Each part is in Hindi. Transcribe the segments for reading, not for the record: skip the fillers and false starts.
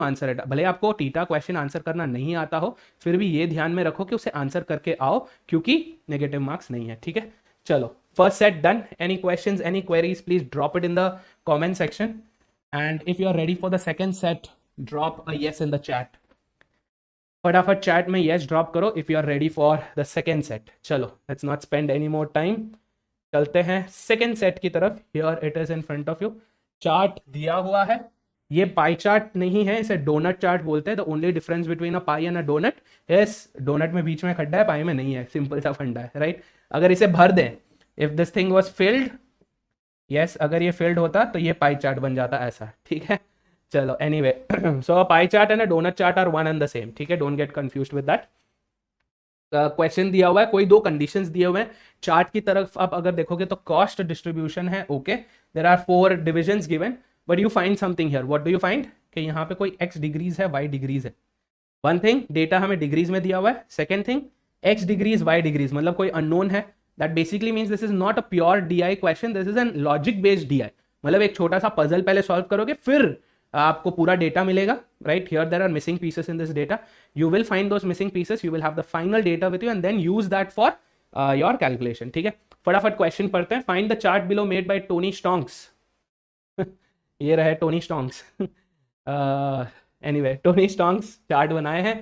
Answer it. भले आपको थीटा क्वेश्चन आंसर करना नहीं आता हो, फिर भी ये ध्यान में रखो कि उसे आंसर करके आओ, क्योंकि नेगेटिव मार्क्स नहीं है, ठीक है। चलो, first set done. Any questions, any queries, please drop it in the comment section, and if you are ready for the second set, drop a yes in the chat. फटाफट चैट में यस ड्रॉप करो if you are ready for the second set. चलो, let's not spend any more time, चलते हैं सेकंड सेट की तरफ। Here it is in front of you, chart दिया हुआ है। ये पाई चार्ट नहीं है, इसे डोनट चार्ट बोलते हैं। The only difference between a pie and a doughnut is doughnut में बीच में खड्डा है, पाई में नहीं है, सिंपल सा फंडा है, राइट। अगर इसे भर दें, if this thing was field, yes, अगर ये फिल्ड होता तो ये पाई चार्ट बन जाता ऐसा, ठीक है। चलो, anyway, so a pie chart and a doughnut chart are one and the same, ठीक है, don't get confused with that. Question दिया हुआ है, कोई दो कंडीशंस दिए हुए हैं। चार्ट की तरफ आप अगर देखोगे तो कॉस्ट डिस्ट्रीब्यूशन है, okay, there are 4 divisions given, but you find something here. What do you find? कि यहाँ पे कोई x डिग्रीज है, y डिग्रीज है। वन थिंग, डेटा हमें डिग्रीज में दिया हुआ है। Second thing, x degrees y degrees, मतलब कोई अननोन है। That basically means this is not a pure DI question, this is an logic based DI। मतलब एक छोटा सा पजल पहले सॉल्व करोगे, फिर आपको पूरा डेटा मिलेगा, राइट। Here there are missing pieces in this data, you will find those missing pieces, you will have the final data with you and then use that for your calculation, ठीक है। फटाफट क्वेश्चन पढ़ते हैं। Find the chart below made by Tony Stonks. ये रहे Tony Stonks. Anyway, Tony Stonks chart बनाए हैं,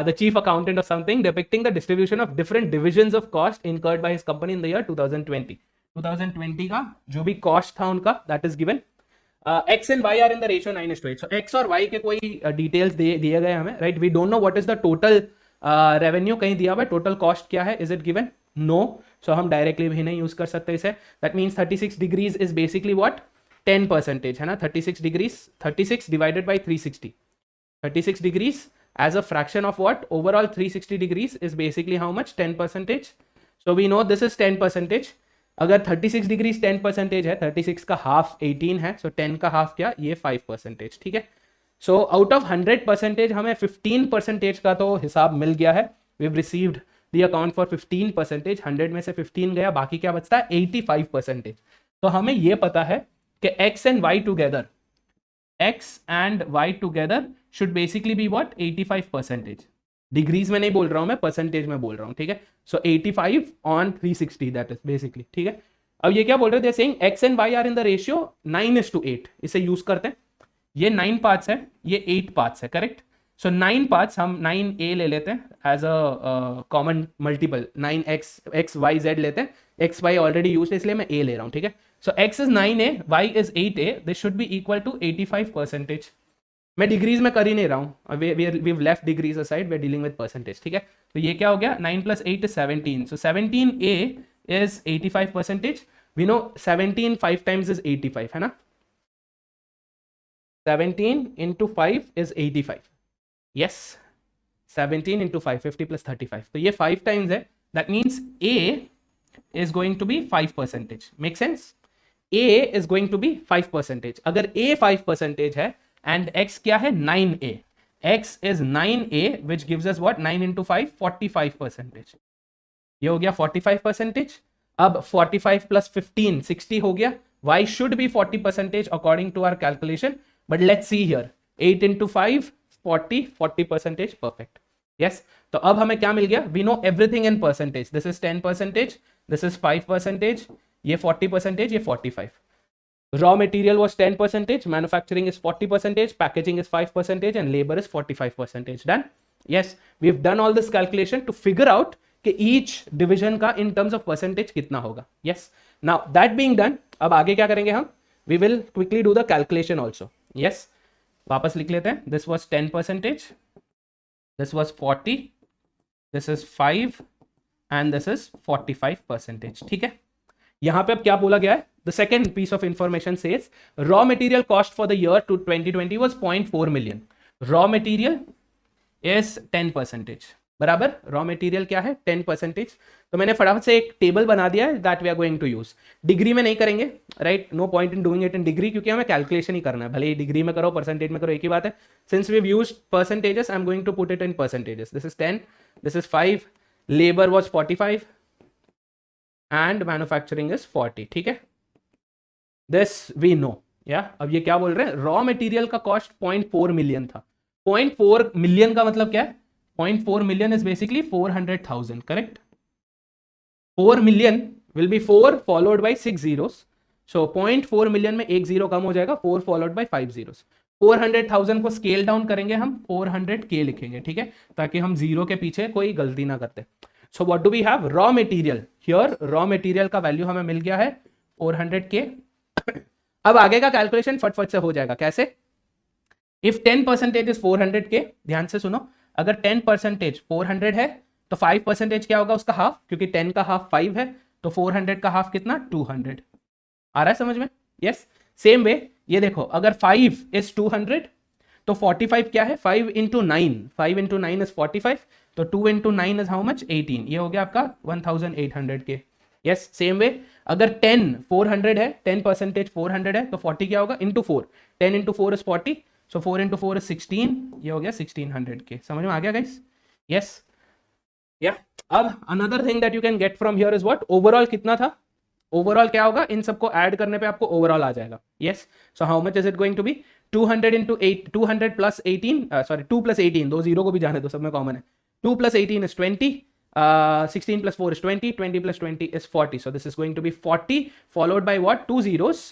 the chief accountant of something, depicting the distribution of different divisions of cost incurred by his company in the year 2020 का जो भी कॉस्ट था उनका, that is given. X and y are in the ratio 9:8। So x और वाई के कोई डिटेल्स दिए गए हमें, right. We don't know what is the total revenue, कहीं दिया हुआ है टोटल कॉस्ट क्या है, is it given? No. So हम डायरेक्टली भी नहीं यूज कर सकते इसे। That means 36 degrees is basically what, 10% है ना। 36 degrees, 36 divided by 360, 36 degrees as a fraction of what, overall 360 degrees is basically how much, 10%. so we know this is 10%. अगर 36 डिग्री 10% है, 36 का हाफ 18 है, सो 10 का हाफ क्या, ये 5%, ठीक है। सो आउट ऑफ 100% हमें 15% का तो हिसाब मिल गया है। We have received the account for 15%। 100 में से 15 गया, बाकी क्या बचता है, 85%। तो हमें ये पता है कि x and y together should basically be what, 85%। Degrees में नहीं बोल रहा हूं मैं, परसेंटेज में बोल रहा हूं, ठीक है। So 85 on 360, that is basically, ठीक है। अब ये क्या बोल रहे थे, saying x and y are in the ratio 9:8। इसे यूज करते हैं। ये 9 पार्ट्स है, ये 8 पार्ट्स है, करेक्ट। सो 9 पार्ट्स, हम 9a ले लेते हैं as a common multiple, 9x z लेते हैं। x y ऑलरेडी यूज है, इसलिए मैं a ले रहा हूं, ठीक है। So x is 9a, y is 8a, this should be equal to 85%। मैं डिग्रीज में कर ही नहीं रहा हूँ, we left degrees aside, we are dealing with percentage, ठीक है। तो ये क्या हो गया, 9 + 8 is 17, so 17a is 85%। We know 17 5 times is 85, है ना। 17 into 5 is 85, yes, 17 into 5, 50 + 35, तो ये 5 times है। That means a is going to be 5%, make sense। a is going to be 5%। अगर a 5% है and x क्या है, 9a, x is 9a which gives us what, 9 into 5, 45%। ये हो गया 45%। अब 45 + 15 60 हो गया। y should be 40% according to our calculation, but let's see here, 8 into 5 40%, perfect, yes। तो अब हमें क्या मिल गया, we know everything in percentage, this is 10%, this is 5%, ये 40%, ये 45। Raw material was 10%, manufacturing is 40%, packaging is 5%, and labor is 45%. Done? Yes, we've done all this calculation to figure out कि each division का in terms of percentage कितना होगा. Yes. Now that being done, अब आगे क्या करेंगे हम? We will quickly do the calculation also. Yes. वापस लिख लेते हैं. This was 10%. This was 40. This is 5. And this is 45%. ठीक है. यहां पे अब क्या बोला गया है, the second piece of information says raw material cost for the year 2020 was 0.4 million. Raw material is 10%, बराबर। रॉ मटेरियल क्या है, 10%। तो मैंने फटाफट से एक टेबल बना दिया है that we are going to use. Degree में नहीं करेंगे, right, no point in doing it in degree, क्योंकि हमें कैलकुलेशन ही करना है, भले ही डिग्री में करो परसेंटेज में करो, एक ही बात है। Since we have used percentages, I am going to put it in percentages. This is 10, this is 5, labour was 45 and manufacturing is 40, ठीक है। This we know, या अब ये क्या बोल रहे हैं, रॉ मटेरियल का कॉस्ट 0.4 मिलियन था. 0.4 मिलियन का मतलब क्या है, 0.4 million is basically 400,000, correct. 4 million will be 4 followed by 6 zeros. So 0.4 million में एक जीरो कम हो जाएगा, 4 फॉलोड बाय 5 zeros. 400,000 को स्केल डाउन करेंगे हम, 400K लिखेंगे, ठीक है, ताकि हम जीरो के पीछे कोई गलती ना करते. So what do we have, raw material. Here raw material का वैल्यू हमें मिल गया है 400K. अब आगे का कैलकुलेशन फटफट से हो जाएगा. कैसे, इफ 10% इज 400K, ध्यान से सुनो, अगर 10% 400 है तो 5% क्या होगा उसका हाफ, क्योंकि 10 का हाफ 5 है, तो 400 का हाफ कितना, 200. आ रहा है समझ में? यस. सेम वे ये देखो, अगर 5 इज 200 तो 45 क्या है, 5 इंटू 9, 5 इंटू 9 इज 45, तो 2 इंटू 9 इज हाउ मच, 18. ये हो गया आपका 1800K. यस. सेम वे अगर 10 400 है, 10% 400 है, तो 40 क्या होगा, into 4, 10 into 4 is 40, so 4 into 4 is 16, ये हो गया 1600K. समझ में आ गया गाइस? यस. या अब another thing that you can get from here is what, overall कितना था, ओवरऑल क्या होगा, इन सबको ऐड करने पे आपको ओवरऑल आ जाएगा. Yes. So how much is it going to be, 200 into 8, 200 plus 18, sorry 2 plus 18, दो जीरो को भी जाने दो, सब में कॉमन है. 2 plus 18 is 20, 16 plus 4 is 20, 20 plus 20 is 40. So this is going to be 40 followed by what, 2 zeros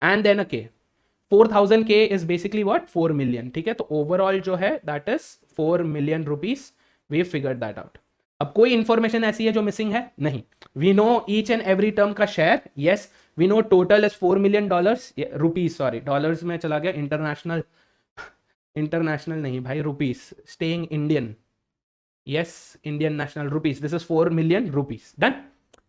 and then a K. 4000K is basically what, 4 million. ठीक है, तो overall जो है that is 4 million rupees. We figured that out. अब कोई इंफॉर्मेशन ऐसी है जो मिसिंग है? नहीं. We know each and every term का share. Yes, we know total is 4 million dollars. Rupees, sorry dollars में चला गया, इंटरनेशनल नहीं भाई, rupees, staying Indian. Yes, Indian national rupees. This is 4 million rupees. Done.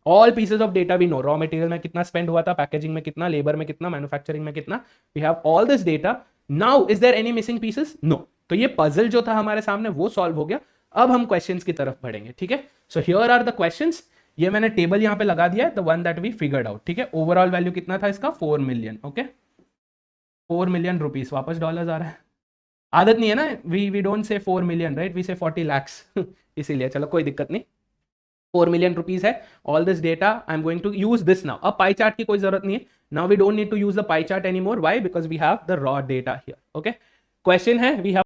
All pieces of data we know. Raw material में कितना spend हुआ था, packaging में कितना, labor में कितना, manufacturing में कितना. We have all this data. Now, is there any missing pieces? No. तो ये puzzle जो था हमारे सामने वो solve हो गया. अब हम questions की तरफ बढ़ेंगे. ठीक है. So here are the questions. ये मैंने टेबल यहाँ पे लगा दिया है, the one that we figured out. ठीक है. Overall value कितना था इसका, 4 million. Okay. 4 million rupees. वापस डॉलर्स आ रहा है. आदत नहीं है ना, we don't say 4 million, right, we से 40 lakhs. इसीलिए चलो कोई दिक्कत नहीं. 4 मिलियन रुपीज है. All this data I am going to use this now. अब पाई चार्ट की कोई जरूरत नहीं है. Now we don't need to use the pie chart any more. Why? Because we have the raw data here. Okay. Question है, वी हैव